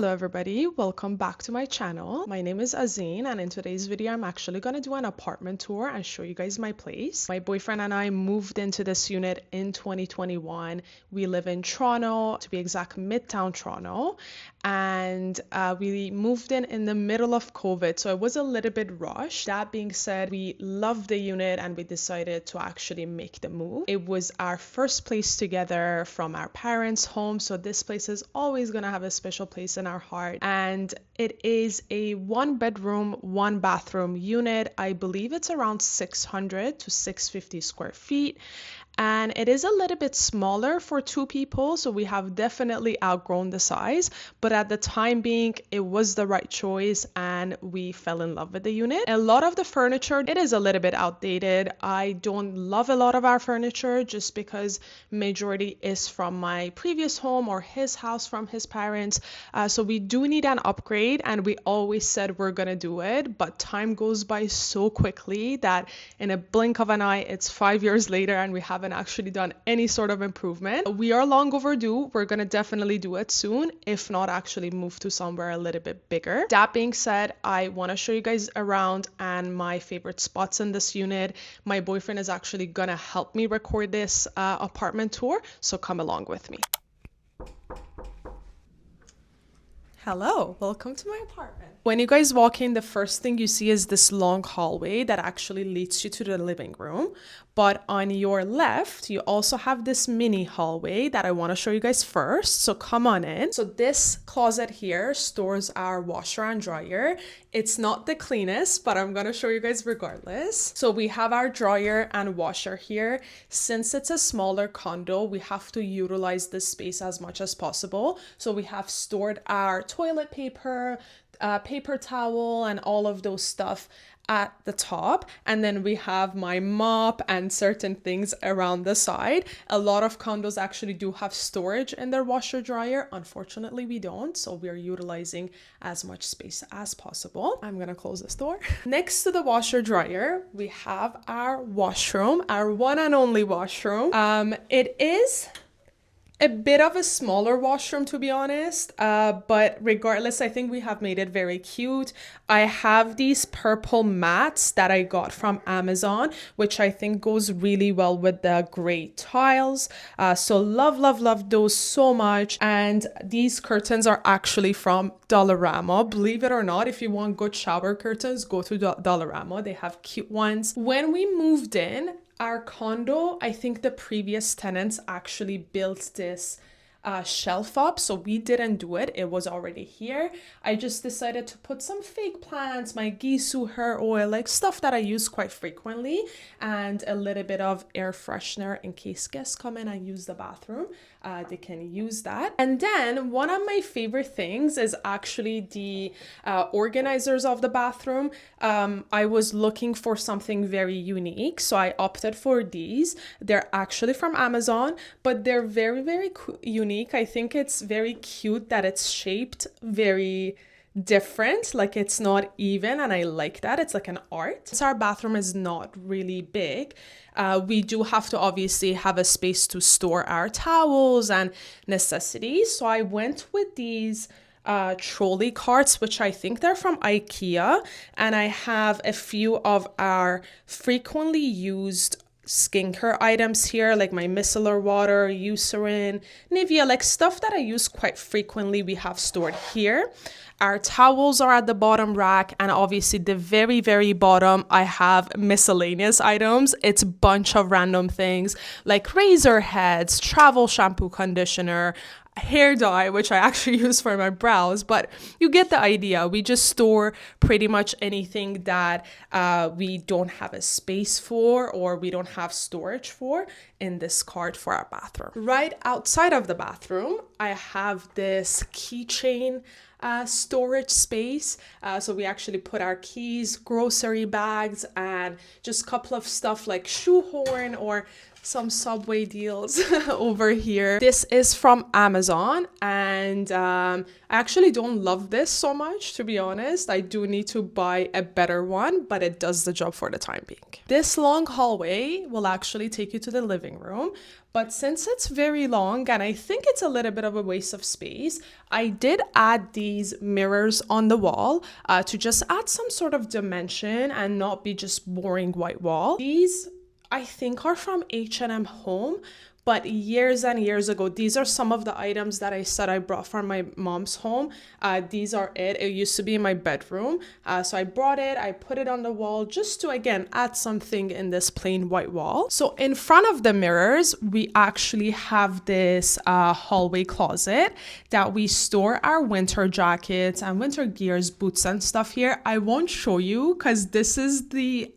Hello everybody, welcome back to my channel. My name is Azine and in today's video I'm actually going to do an apartment tour and show you guys my place. My boyfriend and I moved into this unit in 2021. We live in Toronto, to be exact, Midtown Toronto, and we moved in the middle of COVID, so it was a little bit rushed. That being said, we loved the unit and we decided to actually make the move. It was our first place together from our parents' home, so this place is always going to have a special place in our heart. And it is a 1-bedroom, 1-bathroom unit. I believe it's around 600 to 650 square feet. And it is a little bit smaller for 2 people, so we have definitely outgrown the size, but at the time being it was the right choice and we fell in love with the unit. A lot of the furniture, it is a little bit outdated. I don't love a lot of our furniture just because majority is from my previous home or his house from his parents, so we do need an upgrade and we always said we're gonna do it, but time goes by so quickly that in a blink of an eye it's 5 years later and we haven't actually done any sort of improvement. We are long overdue. We're gonna definitely do it soon, if not actually move to somewhere a little bit bigger. That being said, I want to show you guys around and my favorite spots in this unit. My boyfriend is actually gonna help me record this apartment tour, so come along with me. Hello, welcome to my apartment. When you guys walk in, the first thing you see is this long hallway that actually leads you to the living room. But on your left, you also have this mini hallway that I want to show you guys first. So come on in. So this closet here stores our washer and dryer. It's not the cleanest, but I'm going to show you guys regardless. So we have our dryer and washer here. Since it's a smaller condo, we have to utilize this space as much as possible. So we have stored our toilet paper, paper towel, and all of those stuff at the top, and then we have my mop and certain things around the side. A lot of condos actually do have storage in their washer dryer. Unfortunately we don't, so we are utilizing as much space as possible. I'm gonna close this door. Next to the washer dryer we have our washroom, our one and only washroom. It is a bit of a smaller washroom, to be honest, but regardless, I think we have made it very cute. I have these purple mats that I got from Amazon, which I think goes really well with the gray tiles. So love those so much. And these curtains are actually from Dollarama. Believe it or not, if you want good shower curtains, go to Dollarama. They have cute ones. When we moved in, our condo, I think the previous tenants actually built this shelf up, so we didn't do it. It was already here. I just decided to put some fake plants, my Gisou hair oil, like stuff that I use quite frequently, and a little bit of air freshener in case guests come in and use the bathroom. They can use that. And then one of my favorite things is actually the organizers of the bathroom. I was looking for something very unique, so I opted for these. They're actually from Amazon, but they're very unique. I think it's very cute that it's shaped very different, like it's not even, and I like that. It's like an art. Since our bathroom is not really big, we do have to obviously have a space to store our towels and necessities, so I went with these trolley carts, which I think they're from IKEA, and I have a few of our frequently used skincare items here, like my micellar water, Eucerin, Nivea, like stuff that I use quite frequently, we have stored here. Our towels are at the bottom rack, and obviously the very bottom I have miscellaneous items. It's a bunch of random things like razor heads, travel shampoo, conditioner, hair dye, which I actually use for my brows, but you get the idea. We just store pretty much anything that we don't have a space for or we don't have storage for in this cart for our bathroom. Right outside of the bathroom, I have this keychain storage space. So we actually put our keys, grocery bags, and just a couple of stuff like shoehorn or Some Subway deals over here. This is from Amazon, and I actually don't love this so much, to be honest. I do need to buy a better one, but it does the job for the time being. This long hallway will actually take you to the living room, but since it's very long and I think it's a little bit of a waste of space, I did add these mirrors on the wall to just add some sort of dimension and not be just boring white wall. These I think are from H&M Home, but years and years ago, these are some of the items that I said I brought from my mom's home. These are it. It used to be in my bedroom. So I brought it, I put it on the wall just to, again, add something in this plain white wall. So in front of the mirrors, we actually have this hallway closet that we store our winter jackets and winter gears, boots and stuff here. I won't show you because this is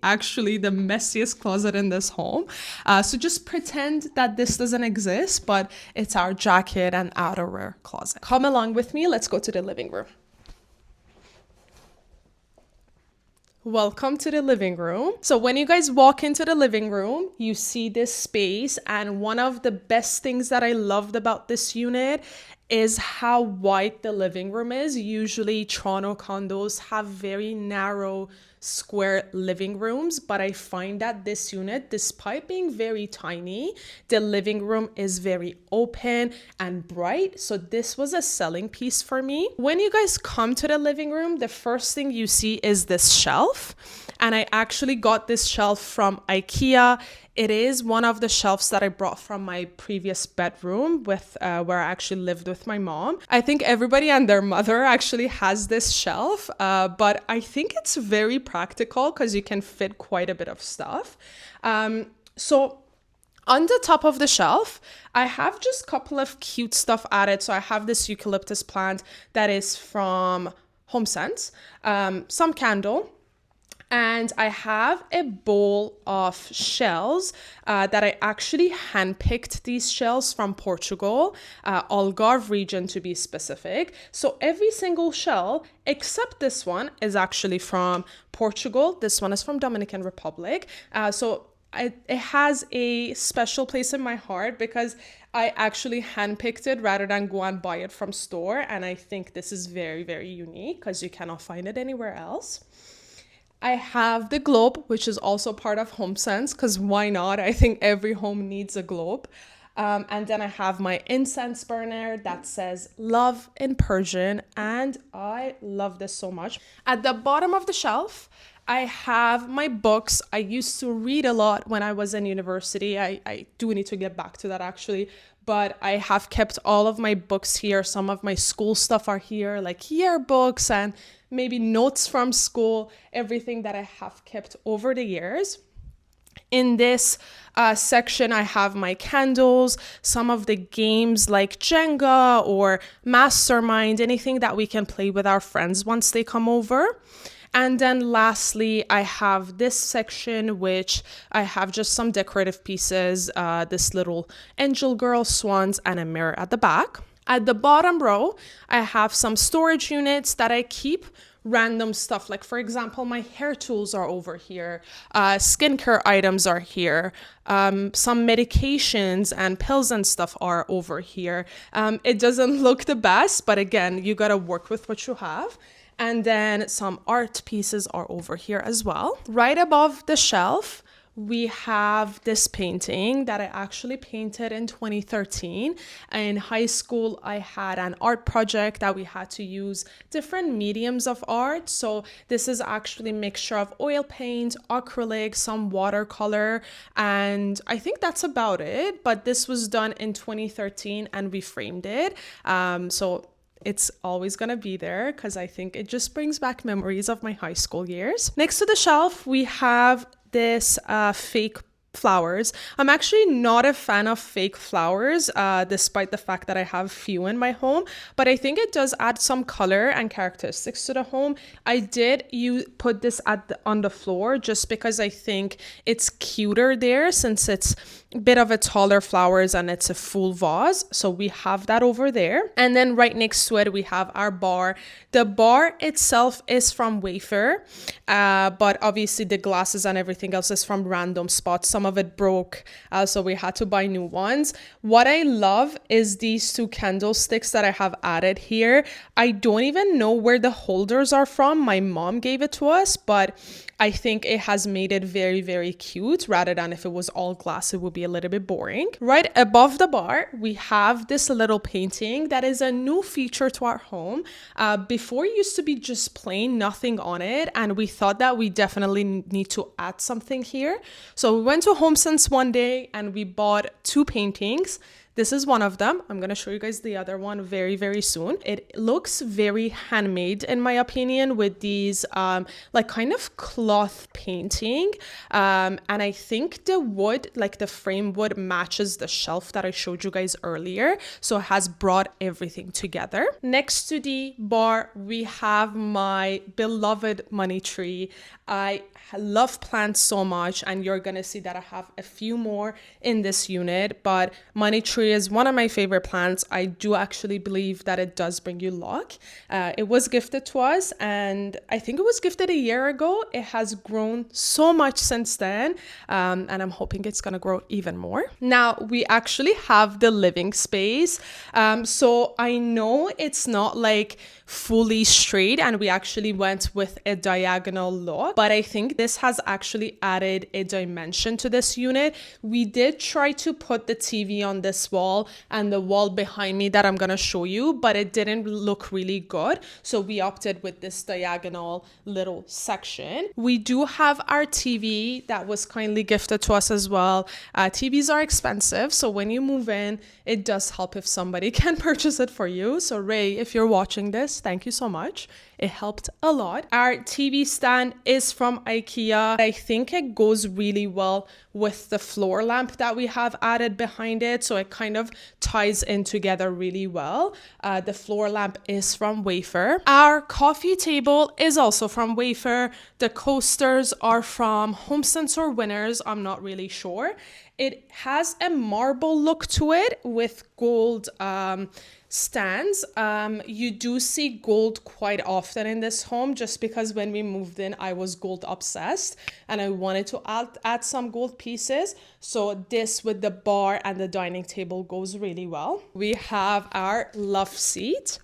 actually the messiest closet in this home. So just pretend that this doesn't exist, but it's our jacket and outerwear closet. Come along with me. Let's go to the living room. Welcome to the living room. So when you guys walk into the living room, you see this space, and one of the best things that I loved about this unit is how wide the living room is. Usually Toronto condos have very narrow square living rooms, but I find that this unit, despite being very tiny, the living room is very open and bright. So this was a selling piece for me. When you guys come to the living room, the first thing you see is this shelf. And I actually got this shelf from IKEA. It is one of the shelves that I brought from my previous bedroom with where I actually lived with my mom. I think everybody and their mother actually has this shelf, but I think it's very practical because you can fit quite a bit of stuff. So on the top of the shelf, I have just a couple of cute stuff added. So I have this eucalyptus plant that is from HomeSense, some candle, and I have a bowl of shells that I actually handpicked these shells from Portugal, Algarve region to be specific. So every single shell, except this one, is actually from Portugal. This one is from Dominican Republic. It has a special place in my heart because I actually handpicked it rather than go and buy it from store. And I think this is very, very unique because you cannot find it anywhere else. I have the globe, which is also part of HomeSense, because why not? I think every home needs a globe. And then I have my incense burner that says love in Persian, and I love this so much. At the bottom of the shelf, I have my books. I used to read a lot when I was in university. I do need to get back to that actually. But I have kept all of my books here. Some of my school stuff are here, like yearbooks and maybe notes from school, everything that I have kept over the years. In this section, I have my candles, some of the games like Jenga or Mastermind, anything that we can play with our friends once they come over. And then lastly, I have this section, which I have just some decorative pieces, this little angel girl, swans, and a mirror at the back. At the bottom row, I have some storage units that I keep random stuff. Like, for example, my hair tools are over here. Skincare items are here. Some medications and pills and stuff are over here. It doesn't look the best, but again, you got to work with what you have. And then some art pieces are over here as well. Right above the shelf, we have this painting that I actually painted in 2013. In high school, I had an art project that we had to use different mediums of art. So this is actually a mixture of oil paint, acrylic, some watercolor, and I think that's about it. But this was done in 2013 and we framed it. So it's always going to be there because I think it just brings back memories of my high school years. Next to the shelf, we have this fake flowers. I'm actually not a fan of fake flowers, despite the fact that I have few in my home, but I think it does add some color and characteristics to the home. I did put this on the floor just because I think it's cuter there since it's a bit of a taller flowers and it's a full vase. So we have that over there. And then right next to it, we have our bar. The bar itself is from Wayfair, but obviously the glasses and everything else is from random spots. Some some of it broke, so we had to buy new ones. What I love is these two candlesticks that I have added here. I don't even know where the holders are from. My mom gave it to us, but I think it has made it very, very cute, rather than if it was all glass, it would be a little bit boring. Right above the bar, we have this little painting that is a new feature to our home. Before it used to be just plain, nothing on it, and we thought that we definitely need to add something here. So we went to HomeSense one day and we bought two paintings. This is one of them. I'm going to show you guys the other one very, very soon. It looks very handmade in my opinion, with these like kind of cloth painting. And I think the wood, like the frame wood, matches the shelf that I showed you guys earlier. So it has brought everything together. Next to the bar, we have my beloved money tree. I love plants so much, and you're gonna see that I have a few more in this unit, but money tree is one of my favorite plants. I do actually believe that it does bring you luck. It was gifted to us, and I think it was gifted a year ago. It has grown so much since then, and I'm hoping it's gonna grow even more. Now we actually have the living space, so I know it's not like fully straight, and we actually went with a diagonal look, but I think this has actually added a dimension to this unit. We did try to put the TV on this wall and the wall behind me that I'm gonna show you, but it didn't look really good, so we opted with this diagonal little section. We do have our TV that was kindly gifted to us as well. TVs are expensive, so when you move in, it does help if somebody can purchase it for you. So Ray, if you're watching this, thank you so much. It helped a lot. Our TV stand is from IKEA. I think it goes really well with the floor lamp that we have added behind it, so it kind of ties in together really well. The floor lamp is from Wayfair. Our coffee table is also from Wayfair. The coasters are from HomeSense or Winners, I'm not really sure. It has a marble look to it with gold stands. You do see gold quite often in this home, just because when we moved in, I was gold obsessed and I wanted to add some gold pieces. So this with the bar and the dining table goes really well. We have our love seat.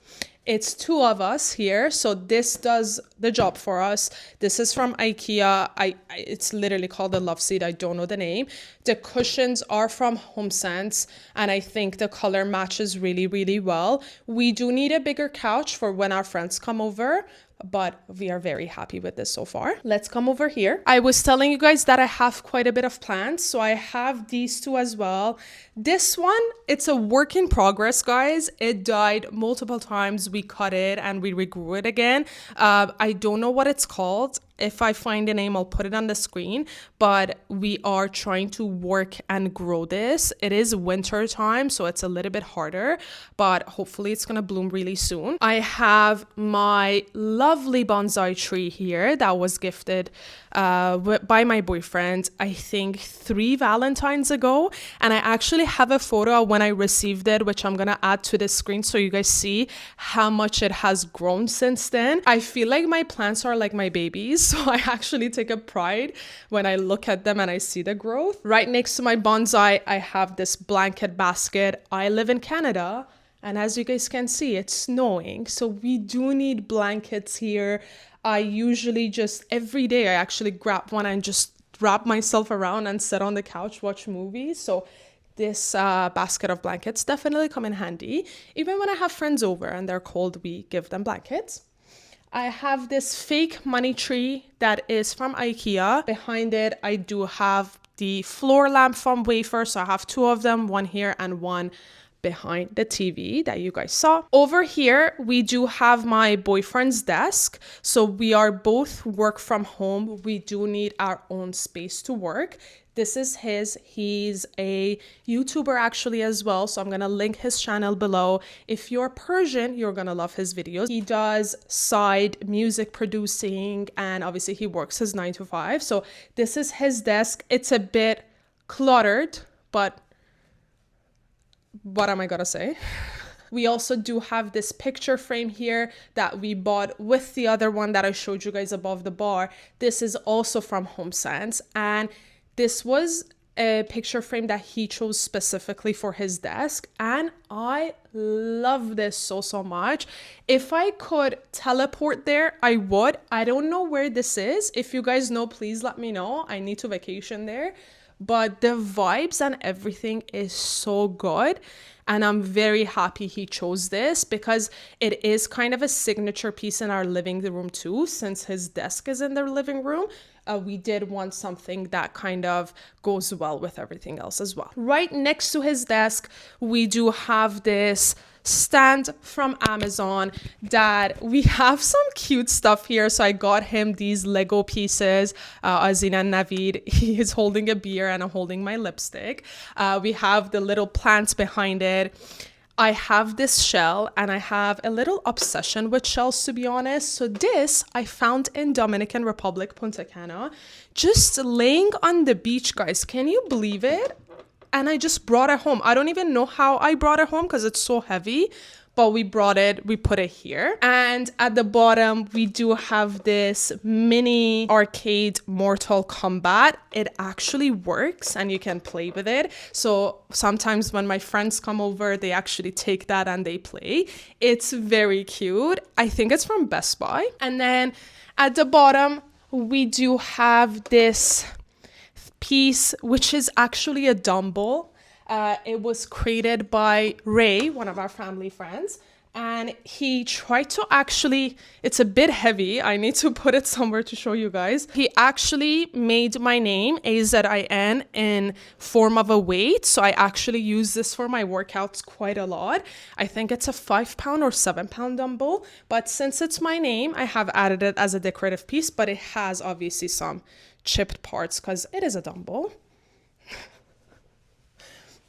It's two of us here, so this does the job for us. This is from IKEA. It's literally called the love seat. I don't know the name. The cushions are from HomeSense, and I think the color matches really, really well. We do need a bigger couch for when our friends come over, but we are very happy with this so far. Let's come over here. I was telling you guys that I have quite a bit of plants, so I have these two as well. This one, it's a work in progress, guys. It died multiple times. We cut it and we regrew it again. I don't know what it's called. If I find a name, I'll put it on the screen, but we are trying to work and grow this. It is winter time, so it's a little bit harder, but hopefully it's gonna bloom really soon. I have my lovely bonsai tree here that was gifted by my boyfriend, I think 3 Valentines ago, and I actually have a photo when I received it, which I'm gonna add to the screen so you guys see how much it has grown since then. I feel like my plants are like my babies, so I actually take a pride when I look at them and I see the growth. Right next to my bonsai, I have this blanket basket. I live in Canada, and as you guys can see, it's snowing, so we do need blankets here. I usually just every day I actually grab one and just wrap myself around and sit on the couch, watch movies. So this basket of blankets definitely come in handy. Even when I have friends over and they're cold, we give them blankets. I have this fake money tree that is from IKEA. Behind it, I do have the floor lamp from Wayfair. So I have 2 of them, one here and one behind the TV that you guys saw. Over here, we do have my boyfriend's desk. So we are both work from home. We do need our own space to work. This is his. He's a YouTuber actually as well, so I'm gonna link his channel below. If you're Persian, you're gonna love his videos. He does side music producing, and obviously he works his 9 to 5. So this is his desk. It's a bit cluttered, but what am I gonna say? We also do have this picture frame here that we bought with the other one that I showed you guys above the bar. This is also from HomeSense, and this was a picture frame that he chose specifically for his desk, and I love this so much. If I could teleport there, I would. I don't know where this is. If you guys know, please let me know. I need to vacation there. But the vibes and everything is so good. And I'm very happy he chose this because it is kind of a signature piece in our living room too, since his desk is in the living room. We did want something that kind of goes well with everything else as well. Right next to his desk, we do have this stand from Amazon that we have some cute stuff here. So I got him these Lego pieces. Azin and Navid, he is holding a beer and I'm holding my lipstick. We have the little plants behind it. I have this shell and I have a little obsession with shells, to be honest. So this I found in Dominican Republic, Punta Cana, just laying on the beach, guys. Can you believe it? And I just brought it home. I don't even know how I brought it home because it's so heavy, but we brought it, we put it here. And at the bottom, we do have this mini arcade Mortal Kombat. It actually works and you can play with it. So sometimes when my friends come over, they actually take that and they play. It's very cute. I think it's from Best Buy. And then at the bottom, we do have this piece, which is actually a dumbbell. It was created by Ray, one of our family friends, and he tried to actually, it's a bit heavy. I need to put it somewhere to show you guys. He actually made my name, AZIN, in form of a weight. So I actually use this for my workouts quite a lot. I think it's a 5-pound or 7-pound dumbbell, but since it's my name, I have added it as a decorative piece, but it has obviously some chipped parts because it is a dumbbell.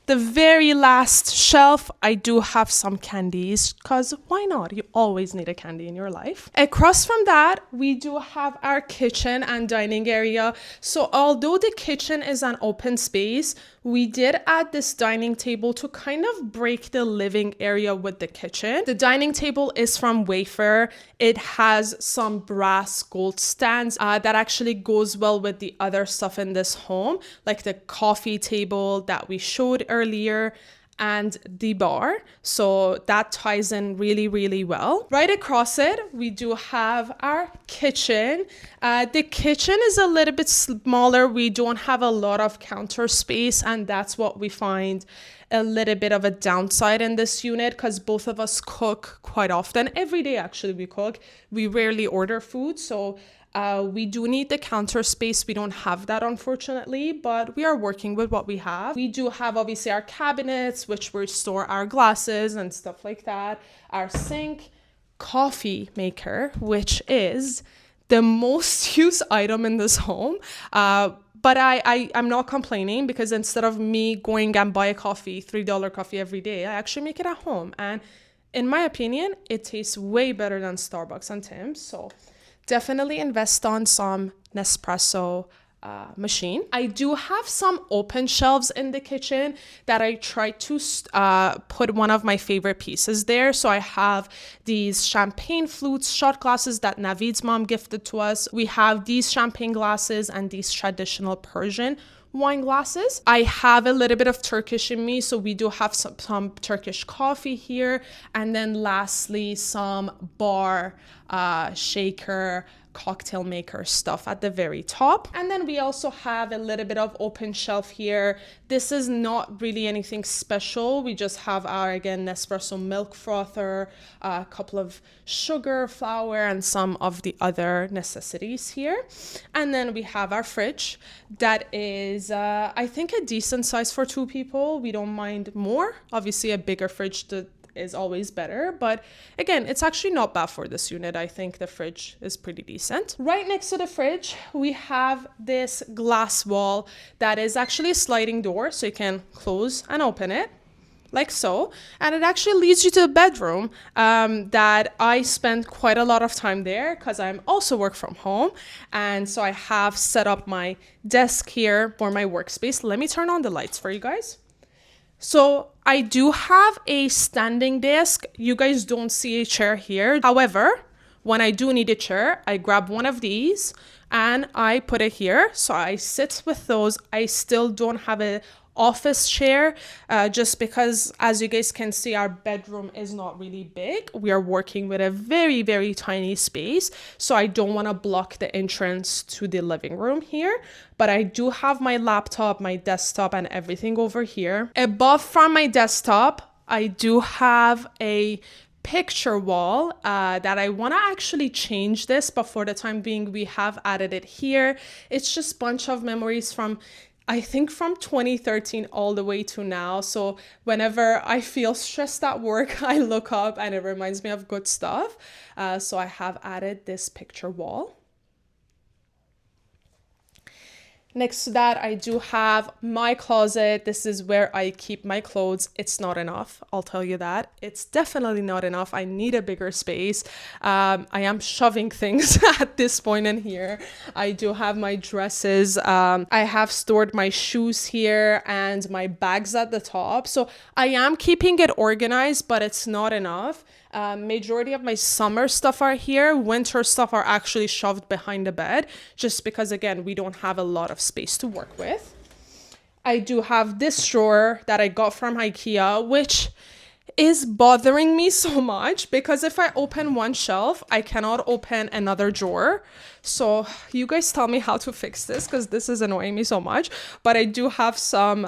The very last shelf, I do have some candies because why not? You always need a candy in your life. Across from that, we do have our kitchen and dining area. So although the kitchen is an open space, we did add this dining table to kind of break the living area with the kitchen. The dining table is from Wayfair. It has some brass gold stands that actually goes well with the other stuff in this home, like the coffee table that we showed earlier and the bar. So that ties in really well. Right across it, we do have our kitchen. The kitchen is a little bit smaller. We don't have a lot of counter space, and that's what we find a little bit of a downside in this unit because both of us cook quite often. Every day, actually, we cook. We rarely order food, so we do need the counter space. We don't have that, unfortunately, but we are working with what we have. We do have, obviously, our cabinets, which we store our glasses and stuff like that. Our sink, coffee maker, which is the most used item in this home. But I'm not complaining because instead of me going and buy a coffee, $3 coffee every day, I actually make it at home. And in my opinion, it tastes way better than Starbucks and Tim's. So definitely invest on some Nespresso machine. I do have some open shelves in the kitchen that I tried to put one of my favorite pieces there. So I have these champagne flutes, shot glasses that Navid's mom gifted to us. We have these champagne glasses and these traditional Persian wine glasses. I have a little bit of Turkish in me, so we do have some Turkish coffee here. And then lastly, some bar shaker, cocktail maker stuff at the very top. And then we also have a little bit of open shelf here. This is not really anything special. We just have our, again, Nespresso milk frother, a couple of sugar, flour, and some of the other necessities here. And then we have our fridge that is, I think, a decent size for 2 people. We don't mind more. Obviously, a bigger fridge is always better, but again, it's actually not bad for this unit. I think the fridge is pretty decent. Right next to the fridge, we have this glass wall that is actually a sliding door, so you can close and open it like so, and it actually leads you to the bedroom that I spend quite a lot of time there because I'm also work from home, and so I have set up my desk here for my workspace. Let me turn on the lights for you guys. So I do have a standing desk. You guys don't see a chair here. However, when I do need a chair, I grab one of these and I put it here. So I sit with those. I still don't have a office chair just because, as you guys can see, our bedroom is not really big. We are working with a very, very tiny space, so I don't want to block the entrance to the living room here. But I do have my laptop, my desktop, and everything over here. Above from my desktop, I do have a picture wall that I want to actually change this, but for the time being we have added it here. It's just a bunch of memories from, I think, from 2013 all the way to now. So whenever I feel stressed at work, I look up and it reminds me of good stuff. So I have added this picture wall. Next to that, I do have my closet. This is where I keep my clothes. It's not enough, I'll tell you that. It's definitely not enough. I need a bigger space. I am shoving things at this point in here. I do have my dresses. I have stored my shoes here and my bags at the top. So I am keeping it organized, but it's not enough. Majority of my summer stuff are here. Winter stuff are actually shoved behind the bed just because, again, we don't have a lot of space to work with. I do have this drawer that I got from IKEA, which is bothering me so much because if I open one shelf, I cannot open another drawer. So you guys tell me how to fix this because this is annoying me so much. But I do have some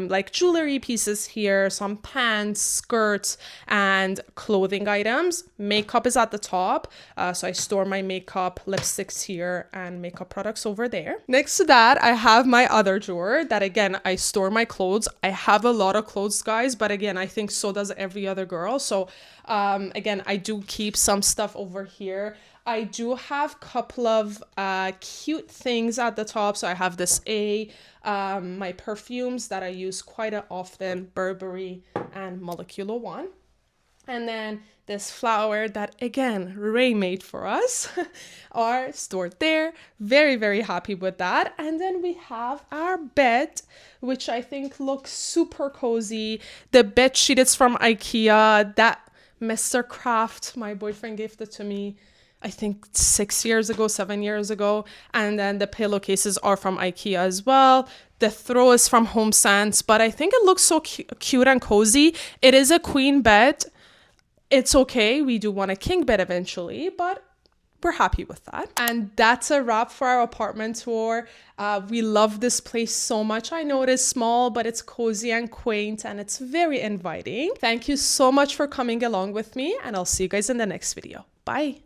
like jewelry pieces here, some pants, skirts, and clothing items. Makeup is at the top. So I store my makeup, lipsticks here, and makeup products over there. Next to that, I have my other drawer that, again, I store my clothes. I have a lot of clothes, guys, but again, I think so does every other girl. So again, I do keep some stuff over here. I do have a couple of cute things at the top. So I have this my perfumes that I use quite often, Burberry and Molecular One. And then this flower that, again, Ray made for us are stored there. Very, very happy with that. And then we have our bed, which I think looks super cozy. The bed sheet is from IKEA. That Mr. Craft, my boyfriend, gave it to me, I think 7 years ago. And then the pillowcases are from IKEA as well. The throw is from HomeSense, but I think it looks so cute and cozy. It is a queen bed. It's okay. We do want a king bed eventually, but we're happy with that. And that's a wrap for our apartment tour. We love this place so much. I know it is small, but it's cozy and quaint and it's very inviting. Thank you so much for coming along with me, and I'll see you guys in the next video. Bye.